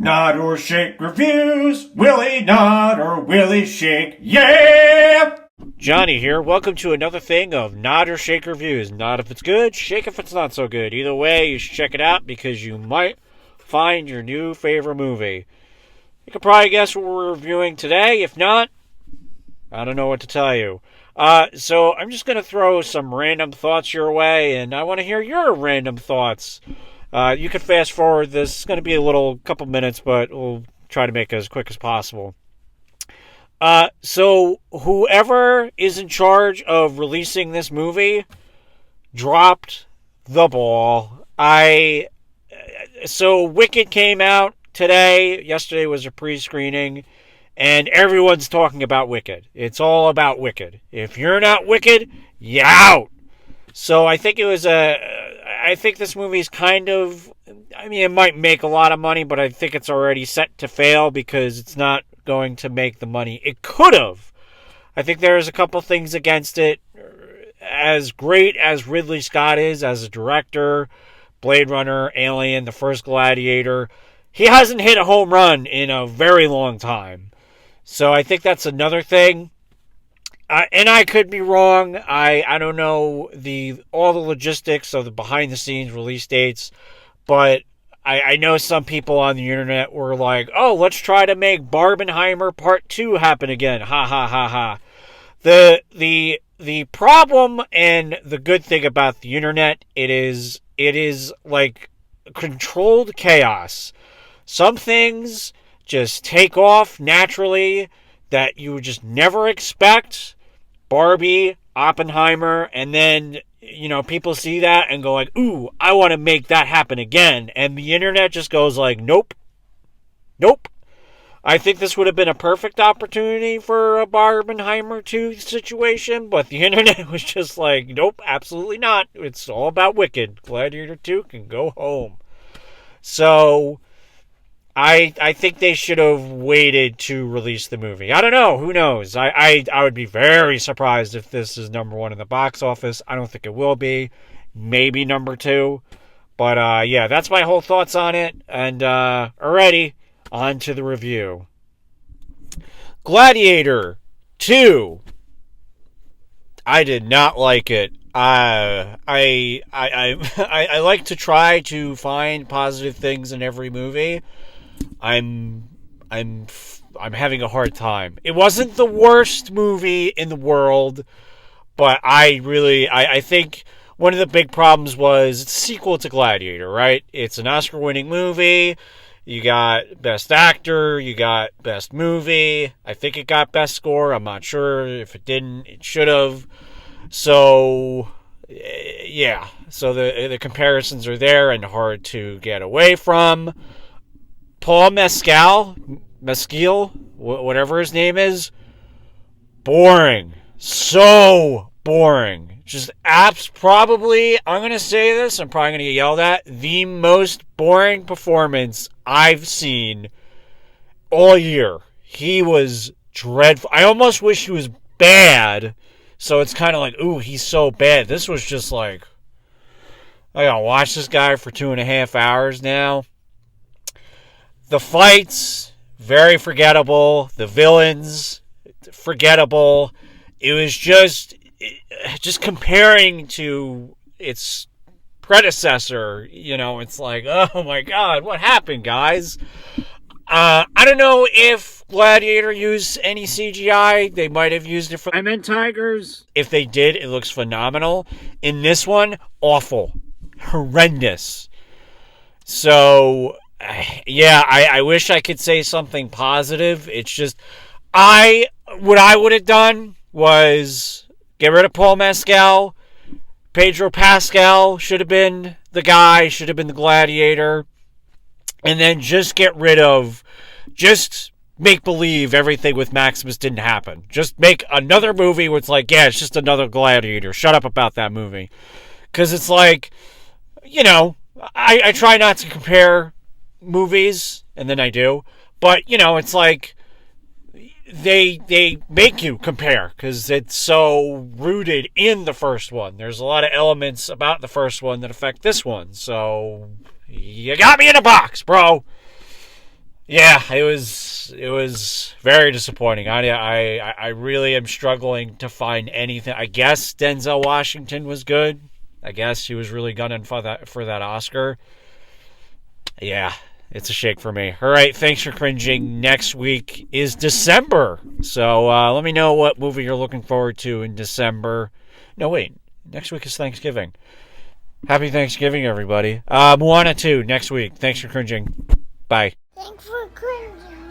Nod or shake reviews. Willie nod or Willie shake. Yeah! Johnny here. Welcome to another thing of Nod or Shake Reviews. Nod if it's good, shake if it's not so good. Either way, you should check it out because you might find your new favorite movie. You can probably guess what we're reviewing today. If not, I don't know what to tell you. So I'm just going to throw some random thoughts your way, and I want to hear your random thoughts. You can fast forward this. It's going to be a couple minutes, but we'll try to make it as quick as possible. So whoever is in charge of releasing this movie dropped the ball. So Wicked came out today. Yesterday was a pre-screening, and everyone's talking about Wicked. It's all about Wicked. If you're not Wicked, you're out. So I think I think this movie's it might make a lot of money, but I think it's already set to fail because it's not going to make the money it could have. I think there's a couple things against it. As great as Ridley Scott is as a director, Blade Runner, Alien, the first Gladiator, he hasn't hit a home run in a very long time. So I think that's another thing. And I could be wrong. I don't know all the logistics of the behind-the-scenes release dates, but I know some people on the internet were like, oh, let's try to make Barbenheimer Part 2 happen again. Ha, ha, ha, ha. The problem and the good thing about the internet, it is like controlled chaos. Some things just take off naturally that you would just never expect. Barbie, Oppenheimer, and then, people see that and go like, ooh, I want to make that happen again. And the internet just goes like, nope. I think this would have been a perfect opportunity for a Barbenheimer 2 situation, but the internet was just like, nope, absolutely not. It's all about Wicked. Gladiator 2 can go home. So I think they should have waited to release the movie. I don't know. Who knows? I would be very surprised if this is number one in the box office. I don't think it will be. Maybe number 2. But, yeah, that's my whole thoughts on it. And, alrighty, on to the review. Gladiator 2. I did not like it. I like to try to find positive things in every movie. I'm having a hard time. It wasn't the worst movie in the world, but I think one of the big problems was it's a sequel to Gladiator, right? It's an Oscar-winning movie. You got Best Actor, you got Best Movie. I think it got Best Score. I'm not sure. If it didn't, it should have. So, yeah. So the comparisons are there and hard to get away from. Paul Mescal, whatever his name is, boring. So boring. Just probably, I'm going to say this, I'm probably going to get yelled at, the most boring performance I've seen all year. He was dreadful. I almost wish he was bad, so it's kind of like, ooh, he's so bad. This was just like, I got to watch this guy for 2.5 hours now. The fights, very forgettable. The villains, forgettable. It was just comparing to its predecessor, it's like, oh my God, what happened, guys? I don't know if Gladiator used any CGI. They might have used it for Diamond Tigers. If they did, it looks phenomenal. In this one, awful. Horrendous. So, yeah, I wish I could say something positive. It's just, what I would have done was get rid of Paul Mescal. Pedro Pascal should have been the guy, should have been the Gladiator. And then just make believe everything with Maximus didn't happen. Just make another movie where it's like, yeah, it's just another Gladiator. Shut up about that movie. Because it's like, I try not to compare movies, and then I do. But, it's like, they make you compare because it's so rooted in the first one. There's a lot of elements about the first one that affect this one. So you got me in a box, bro. Yeah, it was very disappointing. I really am struggling to find anything. I guess Denzel Washington was good. I guess he was really gunning for that Oscar. Yeah, it's a shake for me. All right, thanks for cringing. Next week is December, so let me know what movie you're looking forward to in December. No, wait, next week is Thanksgiving. Happy Thanksgiving, everybody. Moana 2 next week. Thanks for cringing. Bye. Thanks for cringing.